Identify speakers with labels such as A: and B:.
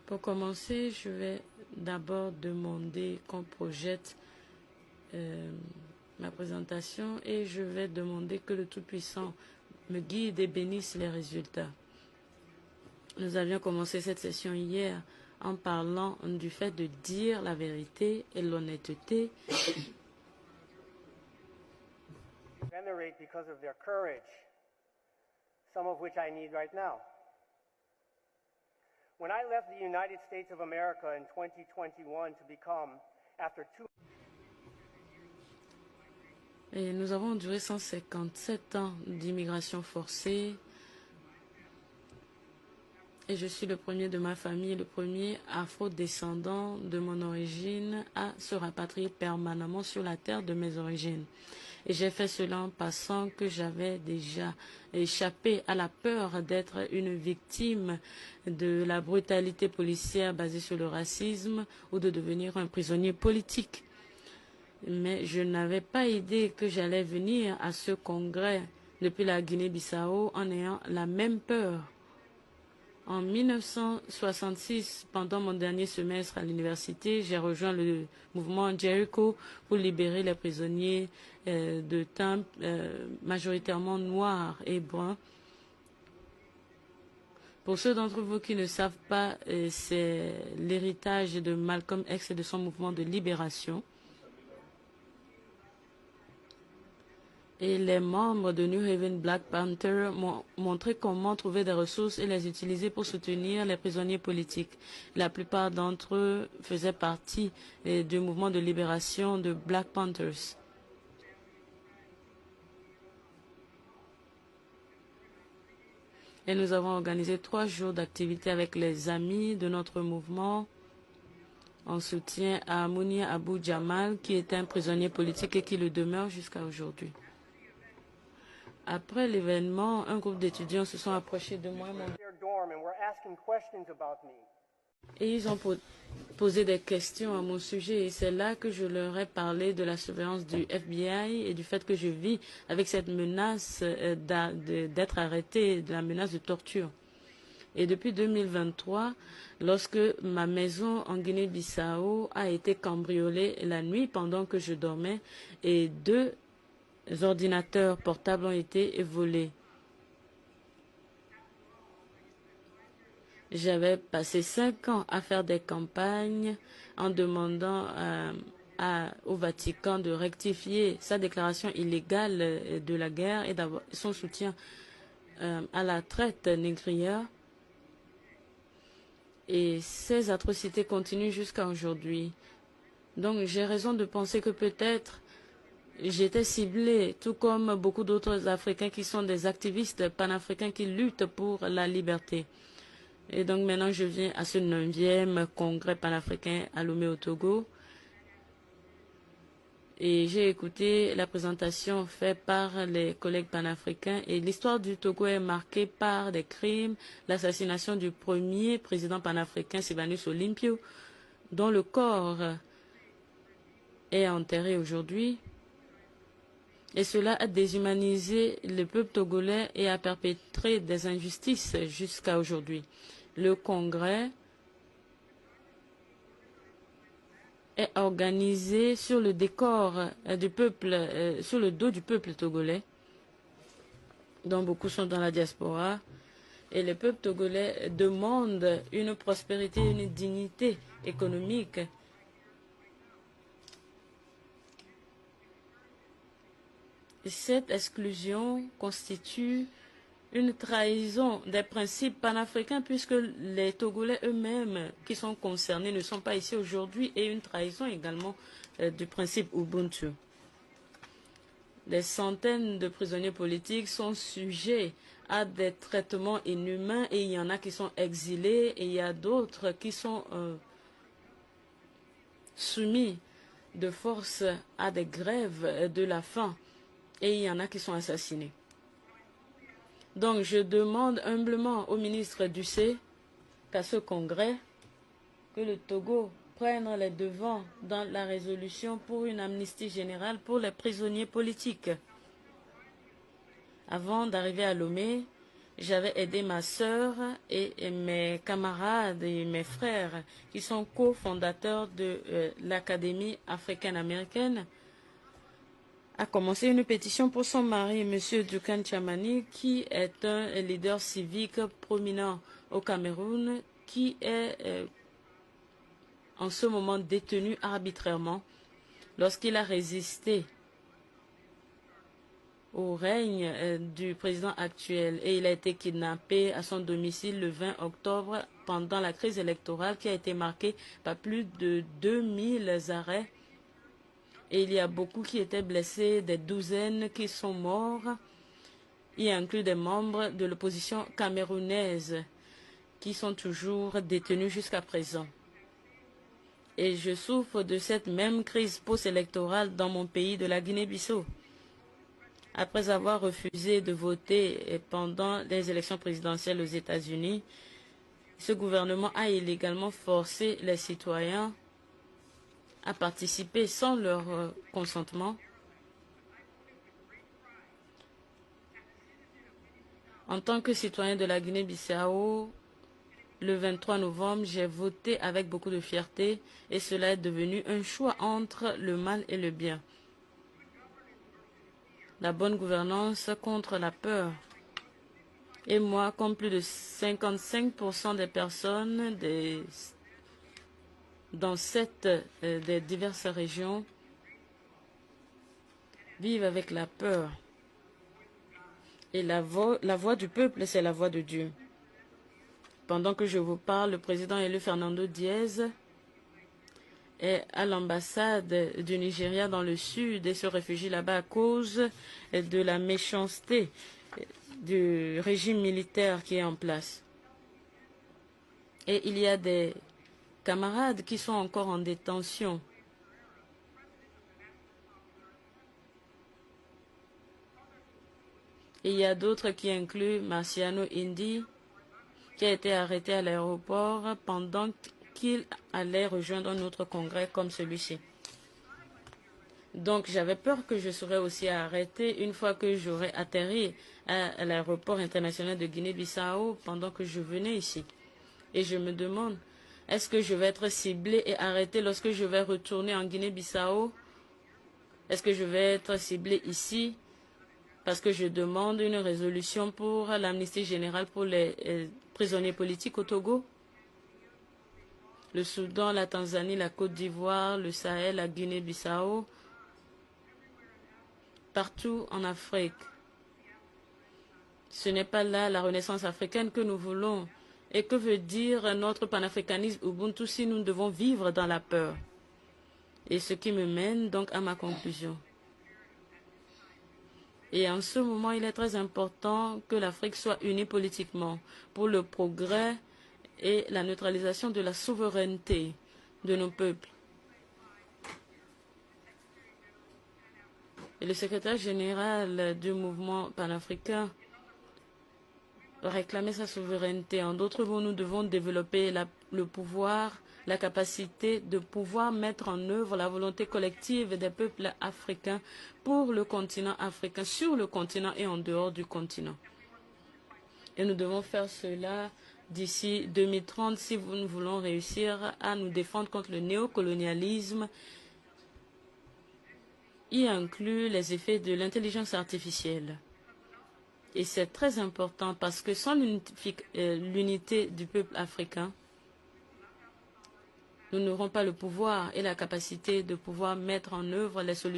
A: Pour commencer, je vais d'abord demander qu'on projette ma présentation et je vais demander que le Tout-Puissant me guide et bénisse les résultats. Nous avions commencé cette session hier en parlant du fait de dire la vérité et l'honnêteté.
B: Because of their courage, some of which I need right now. When I left the United States of America in 2021 to become, after
A: Et nous avons duré 157 ans d'immigration forcée. Et je suis le premier de ma famille, le premier afro-descendant de mon origine à se rapatrier permanemment sur la terre de mes origines. Et j'ai fait cela en passant que j'avais déjà échappé à la peur d'être une victime de la brutalité policière basée sur le racisme ou de devenir un prisonnier politique. Mais je n'avais pas idée que j'allais venir à ce congrès depuis la Guinée-Bissau en ayant la même peur. En 1966, pendant mon dernier semestre à l'université, j'ai rejoint le mouvement Jericho pour libérer les prisonniers de teint majoritairement noirs et bruns. Pour ceux d'entre vous qui ne savent pas, c'est l'héritage de Malcolm X et de son mouvement de libération. Et les membres de New Haven Black Panther m'ont montré comment trouver des ressources et les utiliser pour soutenir les prisonniers politiques. La plupart d'entre eux faisaient partie du mouvement de libération de Black Panthers. Et nous avons organisé 3 jours d'activités avec les amis de notre mouvement en soutien à Mounia Abou Jamal, qui était un prisonnier politique et qui le demeure jusqu'à aujourd'hui. Après l'événement, un groupe d'étudiants se sont approchés de moi et ils ont posé des questions à mon sujet. Et c'est là que je leur ai parlé de la surveillance du FBI et du fait que je vis avec cette menace d'être arrêté, de la menace de torture. Et depuis 2023, lorsque ma maison en Guinée-Bissau a été cambriolée la nuit pendant que je dormais et 2 ordinateurs portables ont été volés. J'avais passé 5 ans à faire des campagnes en demandant au Vatican de rectifier sa déclaration illégale de la guerre et d'avoir son soutien à la traite négrière. Et ces atrocités continuent jusqu'à aujourd'hui. Donc j'ai raison de penser que peut-être j'étais ciblée, tout comme beaucoup d'autres Africains qui sont des activistes panafricains qui luttent pour la liberté. Et donc maintenant, je viens à ce 9e congrès panafricain à Lomé au Togo. Et j'ai écouté la présentation faite par les collègues panafricains. Et l'histoire du Togo est marquée par des crimes, l'assassination du premier président panafricain, Sylvanus Olympio, dont le corps est enterré aujourd'hui. Et cela a déshumanisé le peuple togolais et a perpétré des injustices jusqu'à aujourd'hui. Le congrès est organisé sur le décor du peuple, sur le dos du peuple togolais, dont beaucoup sont dans la diaspora. Et le peuple togolais demande une prospérité, une dignité économique. Cette exclusion constitue une trahison des principes panafricains puisque les Togolais eux-mêmes qui sont concernés ne sont pas ici aujourd'hui et une trahison également du principe Ubuntu. Des centaines de prisonniers politiques sont sujets à des traitements inhumains et il y en a qui sont exilés et il y a d'autres qui sont soumis de force à des grèves de la faim. Et il y en a qui sont assassinés. Donc, je demande humblement au ministre Ducé qu'à ce congrès, que le Togo prenne les devants dans la résolution pour une amnistie générale pour les prisonniers politiques. Avant d'arriver à Lomé, J'avais aidé ma sœur et mes camarades et mes frères qui sont cofondateurs de l'Académie africaine-américaine à commencer une pétition pour son mari, M. Dukan Chamani, qui est un leader civique prominent au Cameroun, qui est en ce moment détenu arbitrairement lorsqu'il a résisté au règne du président actuel et il a été kidnappé à son domicile le 20 octobre pendant la crise électorale qui a été marquée par plus de 2000 arrêts et il y a beaucoup qui étaient blessés, des douzaines qui sont morts, y inclut des membres de l'opposition camerounaise qui sont toujours détenus jusqu'à présent. Et je souffre de cette même crise post-électorale dans mon pays de la Guinée-Bissau. Après avoir refusé de voter pendant les élections présidentielles aux États-Unis, ce gouvernement a illégalement forcé les citoyens à participer sans leur consentement. En tant que citoyen de la Guinée-Bissau, le 23 novembre, j'ai voté avec beaucoup de fierté et cela est devenu un choix entre le mal et le bien. La bonne gouvernance contre la peur. Et moi, comme plus de 55% des personnes dans des diverses régions vivent avec la peur. Et la voix du peuple, c'est la voix de Dieu. Pendant que je vous parle, le président élu Fernando Diaz est à l'ambassade du Nigeria dans le sud et se réfugie là-bas à cause de la méchanceté du régime militaire qui est en place. Et il y a des camarades qui sont encore en détention. Et il y a d'autres qui incluent Marciano Indi, qui a été arrêté à l'aéroport pendant qu'il allait rejoindre un autre congrès comme celui-ci. Donc j'avais peur que je serais aussi arrêté une fois que j'aurais atterri à l'aéroport international de Guinée-Bissau pendant que je venais ici. Et je me demande, est-ce que je vais être ciblé et arrêté lorsque je vais retourner en Guinée-Bissau? Est-ce que je vais être ciblé ici parce que je demande une résolution pour l'amnistie générale pour les prisonniers politiques au Togo? Le Soudan, la Tanzanie, la Côte d'Ivoire, le Sahel, la Guinée-Bissau, partout en Afrique. Ce n'est pas là la renaissance africaine que nous voulons. Et que veut dire notre panafricanisme Ubuntu si nous devons vivre dans la peur? Et ce qui me mène donc à ma conclusion. Et en ce moment, il est très important que l'Afrique soit unie politiquement pour le progrès et la neutralisation de la souveraineté de nos peuples. Et le secrétaire général du mouvement panafricain réclamait sa souveraineté. En d'autres mots, nous devons développer le pouvoir, la capacité de pouvoir mettre en œuvre la volonté collective des peuples africains pour le continent africain, sur le continent et en dehors du continent. Et nous devons faire cela d'ici 2030 si nous voulons réussir à nous défendre contre le néocolonialisme, y inclut les effets de l'intelligence artificielle. Et c'est très important parce que sans l'unité du peuple africain, nous n'aurons pas le pouvoir et la capacité de pouvoir mettre en œuvre les solutions